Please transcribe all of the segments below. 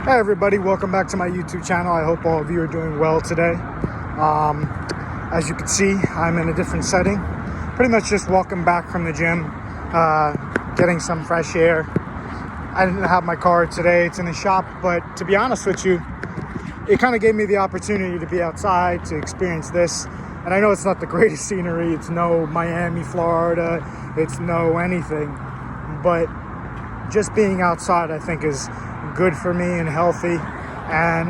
Hey everybody, welcome back to my YouTube channel. I hope all of you are doing well today. As you can see, I'm in a different setting. Pretty much just walking back from the gym, getting some fresh air. I didn't have my car today, it's in the shop, but to be honest with you, it kind of gave me the opportunity to be outside, to experience this. And I know it's not the greatest scenery, it's no Miami, Florida, it's no anything, but just being outside I think is good for me and healthy, and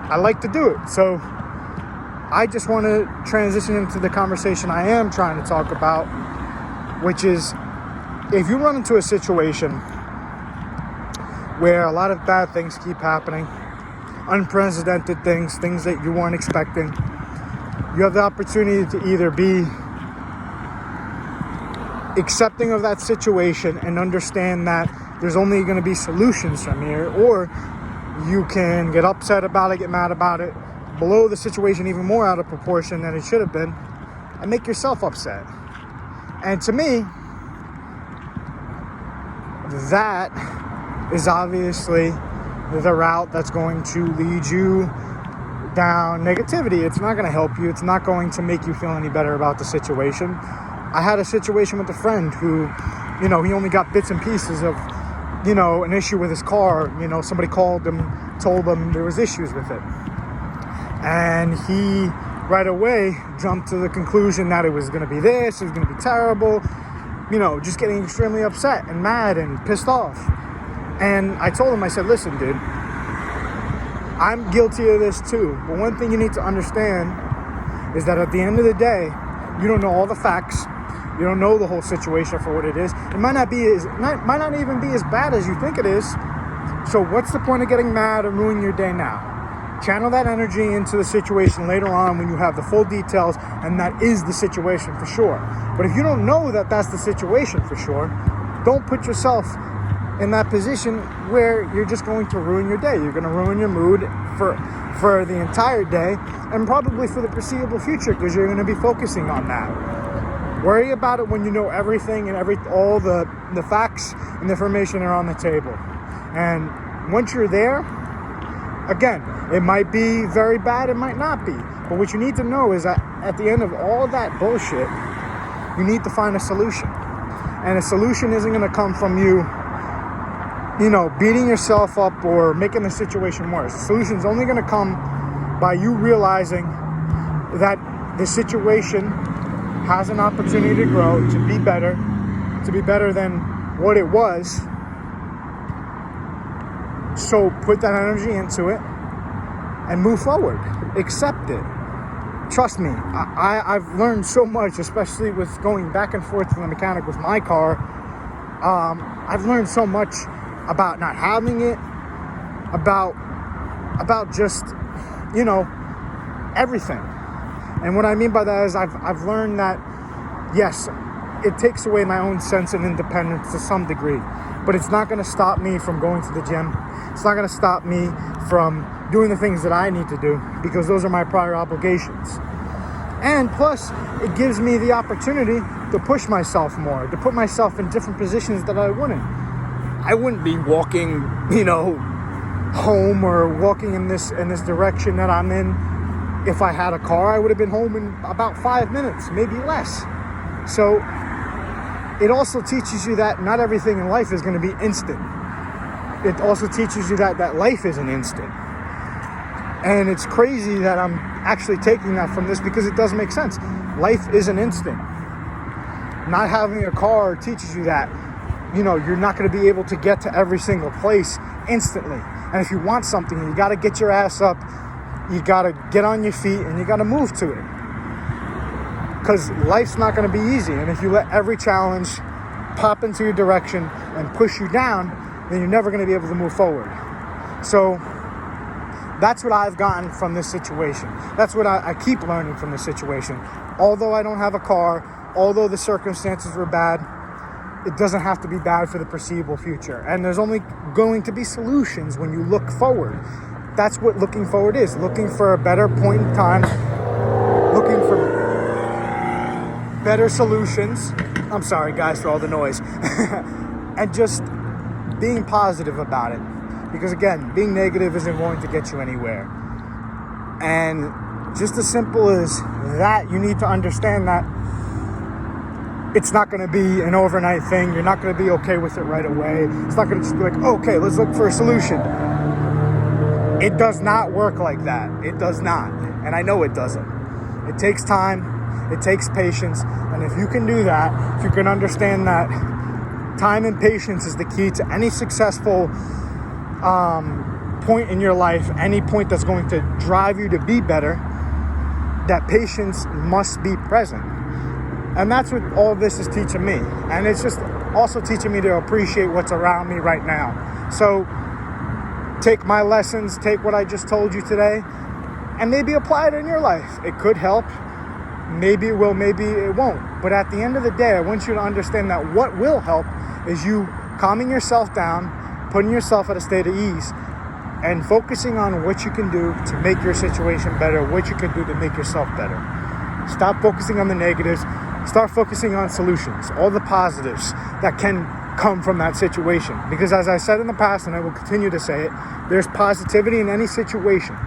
I like to do it. So I just want to transition into the conversation I am trying to talk about, which is if you run into a situation where a lot of bad things keep happening, unprecedented things that you weren't expecting, you have the opportunity to either be accepting of that situation and understand that there's only going to be solutions from here, or you can get upset about it, get mad about it, blow the situation even more out of proportion than it should have been, and make yourself upset. And to me, that is obviously the route that's going to lead you down negativity. It's not going to help you. It's not going to make you feel any better about the situation. I had a situation with a friend who, he only got bits and pieces of, an issue with his car. Somebody called him, told him there was issues with it. And he right away jumped to the conclusion that it was going to be this, it was going to be terrible, just getting extremely upset and mad and pissed off. And I told him, I said, listen, dude, I'm guilty of this too. But one thing you need to understand is that at the end of the day, you don't know all the facts. You don't know the whole situation for what it is. It might not even be as bad as you think it is. So what's the point of getting mad and ruining your day now? Channel that energy into the situation later on when you have the full details, and that is the situation for sure. But if you don't know that that's the situation for sure, don't put yourself in that position where you're just going to ruin your day. You're going to ruin your mood for the entire day, and probably for the foreseeable future, because you're going to be focusing on that. Worry about it when you know everything and all the facts and the information are on the table. And once you're there, again, it might be very bad, it might not be. But what you need to know is that at the end of all that bullshit, you need to find a solution. And a solution isn't going to come from you, beating yourself up or making the situation worse. The solution is only going to come by you realizing that the situation has an opportunity to grow, to be better than what it was. So put that energy into it and move forward. Accept it. Trust me, I've learned so much, especially with going back and forth to the mechanic with my car. I've learned so much about not having it, about just, everything. And what I mean by that is I've learned that, yes, it takes away my own sense of independence to some degree, but it's not going to stop me from going to the gym. It's not going to stop me from doing the things that I need to do, because those are my prior obligations. And plus, it gives me the opportunity to push myself more, to put myself in different positions that I wouldn't be walking, home or walking in this direction that I'm in. If I had a car, I would have been home in about 5 minutes, maybe less. So it also teaches you that not everything in life is going to be instant. It also teaches you that life isn't instant. And it's crazy that I'm actually taking that from this, because it does make sense. Life isn't instant. Not having a car teaches you that, you're not going to be able to get to every single place instantly. And if you want something, you got to get your ass up. You got to get on your feet and you got to move to it. Because life's not going to be easy. And if you let every challenge pop into your direction and push you down, then you're never going to be able to move forward. So that's what I've gotten from this situation. That's what I keep learning from this situation. Although I don't have a car, although the circumstances were bad, it doesn't have to be bad for the foreseeable future. And there's only going to be solutions when you look forward. That's what looking forward is. Looking for a better point in time. Looking for better solutions. I'm sorry, guys, for all the noise. And just being positive about it. Because again, being negative isn't going to get you anywhere. And just as simple as that, you need to understand that it's not going to be an overnight thing. You're not going to be okay with it right away. It's not going to just be like, okay, let's look for a solution. It does not work like that. It does not. And I know it doesn't. It takes time. It takes patience. And if you can do that, if you can understand that time and patience is the key to any successful point in your life, any point that's going to drive you to be better, that patience must be present. And that's what all of this is teaching me. And it's just also teaching me to appreciate what's around me right now. So take my lessons, take what I just told you today, and maybe apply it in your life. It could help. Maybe it will, maybe it won't. But at the end of the day, I want you to understand that what will help is you calming yourself down, putting yourself at a state of ease, and focusing on what you can do to make your situation better, what you can do to make yourself better. Stop focusing on the negatives. Start focusing on solutions, all the positives that can come from that situation. Because as I said in the past, and I will continue to say it, there's positivity in any situation.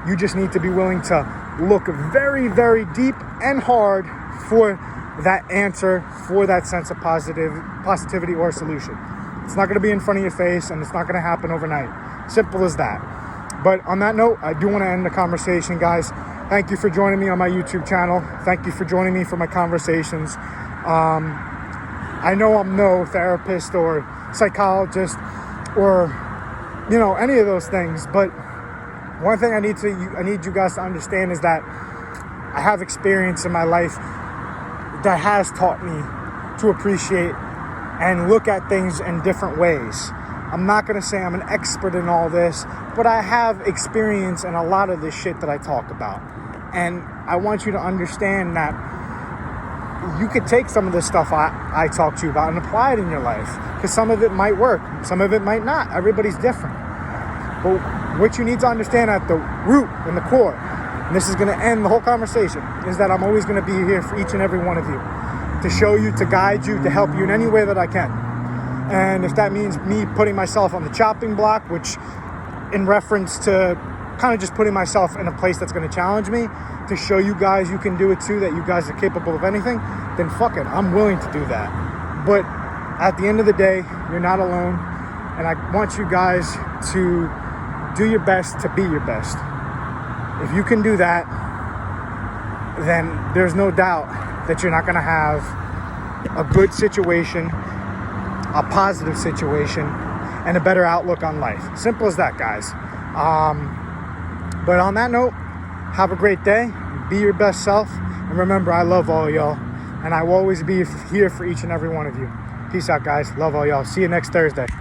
You just need to be willing to look very, very deep and hard for that answer, for that sense of positivity or solution. It's not going to be in front of your face, and it's not going to happen overnight. Simple as that. But on that note, I do want to end the conversation, guys. Thank you for joining me on my YouTube channel. Thank you for joining me for my conversations. I know I'm no therapist or psychologist or, any of those things. But one thing I need you guys to understand is that I have experience in my life that has taught me to appreciate and look at things in different ways. I'm not going to say I'm an expert in all this, but I have experience in a lot of this shit that I talk about. And I want you to understand that you could take some of the stuff I talk to you about and apply it in your life. Because some of it might work, some of it might not. Everybody's different. But what you need to understand at the root and the core, and this is going to end the whole conversation, is that I'm always going to be here for each and every one of you. To show you, to guide you, to help you in any way that I can. And if that means me putting myself on the chopping block, which in reference to kind of just putting myself in a place that's going to challenge me, to show you guys you can do it too, that you guys are capable of anything, then fuck it, I'm willing to do that. But at the end of the day, you're not alone. And I want you guys to do your best to be your best. If you can do that, then there's no doubt that you're not going to have a good situation, a positive situation, and a better outlook on life. Simple as that, guys. But on that note, have a great day. Be your best self. And remember, I love all y'all. And I will always be here for each and every one of you. Peace out, guys. Love all y'all. See you next Thursday.